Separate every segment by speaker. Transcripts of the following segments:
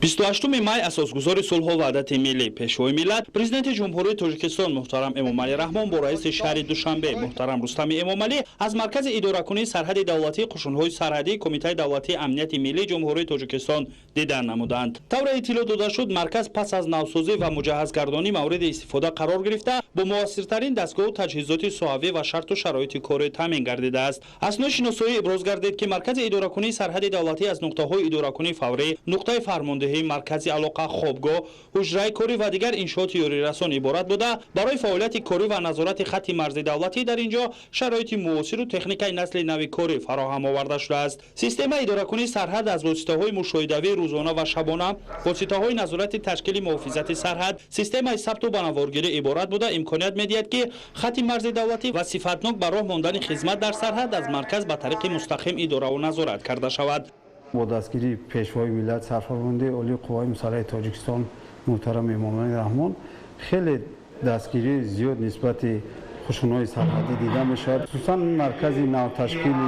Speaker 1: 28 май асосгузори сулҳу ваҳдати миллӣ пешвои миллат президенти ҷумҳурии Тоҷикистон муҳтарам Эмомалӣ Раҳмон бо раиси шаҳри Душанбе муҳтарам Рустами Эмомалӣ аз маркази идоракунии сарҳади давлатии қушунҳои сарҳадии Кумитаи давлатии амнияти миллии ҷумҳурии Тоҷикистон дидан намуданд. Тавре иттилоъ дода шуд, марказ пас аз навсозӣ ва муҷаҳҳазгардонӣ мавриди истифода қарор гирифта бо муассиртарин дастгоҳу таҷҳизоти соҳавӣ ва шарту шароити кори таъмин гардидааст. Аснои шиносоӣ иброз гардид ки маркази идоракунии сарҳади давлатӣ аз нуқтаҳои идоракунии фаврӣ, нуқтаи фармондеҳӣ, маркази алоқа, хобгоҳ, ҳуҷраи кори ва дигар иншооти ёрирасон иборат буда, барои фаъолияти корӣ ва назорати хатти марзи давлатӣ дар ин ҷо шароити муосиру техникаи насли нави корӣ фароҳам оварда шудааст. Системаи идоракунии сарҳад аз воситаҳои мушоҳидавии рӯзона ва шабона, воситаҳои назорати ташкили муҳофизати сарҳад, системаи сабту банаворгирӣ иборат буда имконият медиҳад ки хатти марзи давлатӣ ва сифатнок ба роҳ мондани хизмат дар сарҳад аз марказ ба тариқи мустақим идораву назорат карда шавад.
Speaker 2: با دستگیری پیشوای ملت سرفرمانده عالی قوای مسلح تاجیکستان محترم امامعلی رحمان خیلی دستگیری زیاد نسبت خشونت‌های سرحدی دیده میشد. خصوصا مرکز نو تشکیل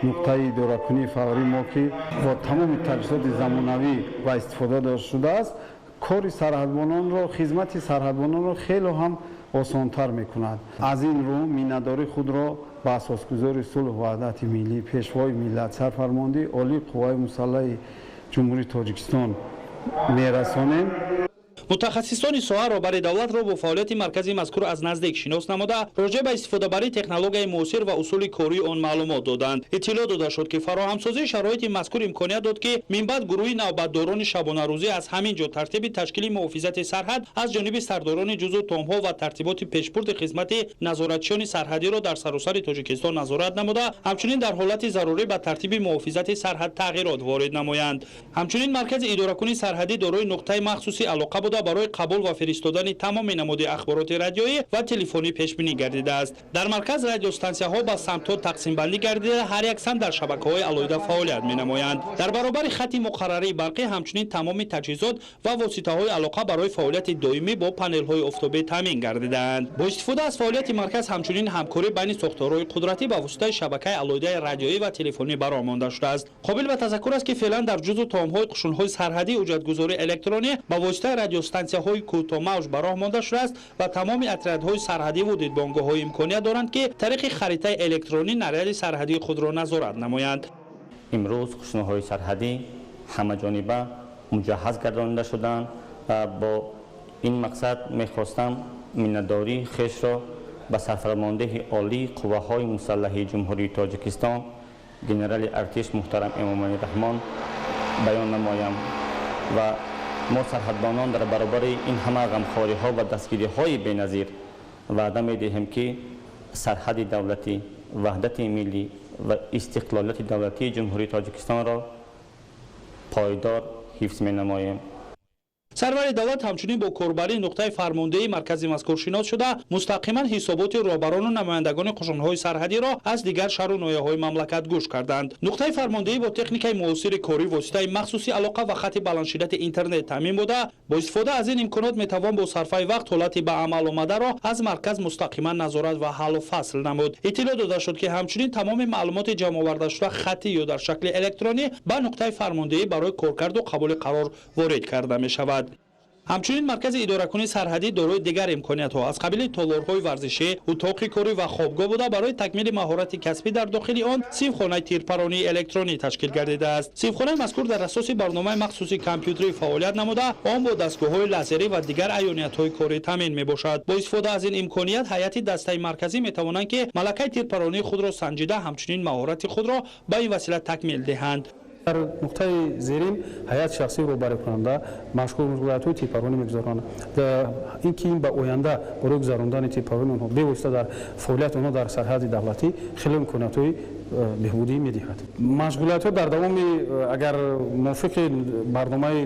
Speaker 2: نقطه اداره‌کنی فوری ما که با تمام تجهیزات زمانوی و استفاده داشته شده است، کار سرحدبانان را، خدمت سرحدبانان را خیلی هم آسان‌تر می‌کند. از این رو میانه‌داری خود را با اساسگذاری صلح و وحدت ملی پیشوای ملت سرفرمانده عالی قوای مسلح جمهوری تاجیکستان می‌رسانیم.
Speaker 1: متخصصانی соҳа роҳбари давлатро бо фаъолияти маркази мазкур аз наздик шинос намуда, роҷеъ ба истифодабарии технологияи муосир ва усули кории он маълумот доданд. иттилоъ дода шуд ки фароҳамсозии шароити мазкур имконият дод ки минбаъд гурӯҳи навбатдорони шабонарӯзӣ аз ҳамин ҷо тартиби ташкили муҳофизати сарҳад аз ҷониби сардорони ҷузъу томҳо ва тартиботи пешбурди хизмати назоратчиёни сарҳадиро дар саросари Тоҷикистон назорат намуда, ҳамчунин дар ҳолати зарурӣ ба тартиби муҳофизати сарҳад тағйирот ворид намоянд. ҳамчунин маркази идоракунии сарҳадӣ дорои нуқтаи махсуси алоқа буда барои қабул ва фиристодани тамоми намуди ахбороти радиоӣ ва телефонӣ пешбинӣ гардидааст. Дар марказ радиостансияҳо ба самтҳо тақсимбандӣ гардида, ҳар як сам дар шабакаҳои алоҳида фаъолият менамоянд. Дар баробари хатти муқаррарии барқӣ ҳамчунин тамоми таҷҳизот ва воситаҳои алоқа барои фаъолияти доимӣ бо панелҳои офтобӣ таъмин гардидаанд. Бо истифода аз фаъолияти марказ ҳамчунин ҳамкорӣ байни сохторҳои қудратӣ ба воситаи шабакаи алоҳидаи радиоӣ ва телефонӣ бароҳ монда шудааст. Қобил ба тазаккур аст ки феълан дар ҷузъу томҳои қушунҳои сарҳадӣ ҳуҷҷатгузории электронӣ ба воситаи радиостансияҳои кӯтоҳмавҷ ба роҳ монда шудааст ва тамоми отрядҳои сарҳадиву дидбонгоҳҳои имконият доранд ки тариқи харитаи электронӣ наряди сарҳадии худро назорат намоянд.
Speaker 3: имрӯз қушунҳои сарҳадӣ ҳамаҷониба муҷаҳҳаз гардонида шуданд ва бо ин мақсад мехостам миннатдории хешро ба сарфармондеҳи олии қувваҳои мусаллаҳи ҷумҳурии Тоҷикистон генерали артиш муҳтарам Эмомалӣ Раҳмон баён намоям ва мо сарҳадбонон дар баробари ин ҳама ғамхориҳо ва дастгириҳои беназир ваъда медиҳем ки сарҳади давлатӣ, ваҳдати миллӣ ва истиқлолияти давлатии ҷумҳурии Тоҷикистонро пойдор ҳифз менамоем.
Speaker 1: сарвари давлат ҳамчунин бо корбарии нуқтаи фармондеҳии маркази мазкур шинос шуда, мустақиман ҳисоботи роҳбарону намояндагони қушунҳои сарҳадиро аз дигар шаҳру ноҳияҳои мамлакат гӯш карданд. нуқтаи фармондеҳӣ бо техникаи муосири корӣ, воситаи махсуси алоқа ва хатти баландшиддати интернет таъмин буда, бо истифода аз ин имконот метавон бо сарфаи вақт ҳолати ба амал омадаро аз марказ мустақиман назорат ва ҳаллу фасл намуд. иттилоъ дода шуд ки ҳамчунин тамоми маълумоти ҷамъовардашуда хаттӣ ё дар шакли электронӣ ба нуқтаи фармондеҳӣ барои коркарду қабули қарор ворид карда мешавад. ҳамчунин маркази идоракунии сарҳадӣ дорои дигар имкониятҳо аз қабили толорҳои варзишӣ, утоқи корӣ ва хобгоҳ буда барои такмили маҳорати касбӣ дар дохили он сивхонаи тирпаронии электронӣ ташкил гардидааст. сивхонаи мазкур дар асоси барномаи махсуси компютерӣ фаъолият намуда, он бо дастгоҳҳои лазерӣ ва дигар айёниятҳои корӣ таъмин мебошад. бо истифода аз ин имконият ҳайати дастаи марказӣ метавонанд ки малакаи тирпаронии худро санҷида, ҳамчунин маҳорати худро ба ин васила такмил диҳанд.
Speaker 4: дар нуқтаи зерин ҳайат шахсӣ роҳбарикунанда машғулиятҳои тирпаронӣ мегузаронад. ин ки ин ба оянда барои гузарондани тирпарони онҳо бевосита дар фаъолияти онҳо дар сарҳади давлатӣ хеле имкониятҳои беҳбудӣ медиҳад. машғулиятҳо дар давоми агар мувофиқи барномаи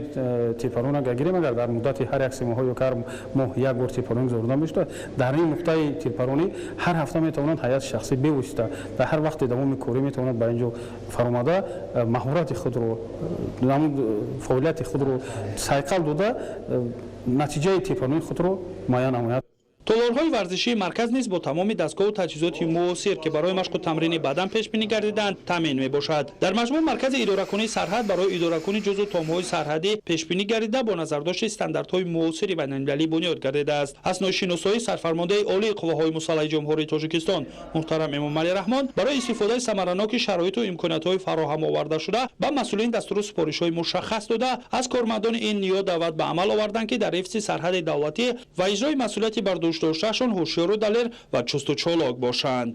Speaker 4: тирпарон агар гирем, агар дар муддати ҳар як се моҳҳо ё ҳар моҳ як бор тирпаронӣ гузарода мешавад, дар ин нуқтаи тирпаронӣ ҳар ҳафта метавонанд ҳайати шахсӣ бевосита дар ҳар вақти давоми корӣ метавонад ба ин ҷо фаромада маҳорати худро, фаъолияти худро сайқал дода натиҷаи тирпаронии худро муайян намояд.
Speaker 1: толорҳои варзишии марказ низ бо тамоми дастгоҳу таҷҳизоти муосир ки барои машқу тамрини бадан пешбинӣ гардиданд таъмин мебошад. дар маҷмӯъ маркази идоракунии сарҳад барои идоракунӣ ҷузу томҳои сарҳадӣ пешбинӣ гардида бо назардошти стандартҳои муосири байналмилалӣ бунёд гардидааст. асноишиносои сарфармондаи олии қувваҳои мусаллаҳи ҷумҳурии Тоҷикистон муҳтарам Эмомалӣ Раҳмон барои истифодаи самараноки шароиту имкониятҳои фароҳам овардашуда ба масъулин дастуру супоришҳои мушаххас дода аз кормандони ин ниё даъват ба амал оварданд ки дар ҳифзи сарҳади давлатӣ ва иҷрои масъулияти бар дӯш доштаашон ҳушёру далер ва чусту чолок бошанд.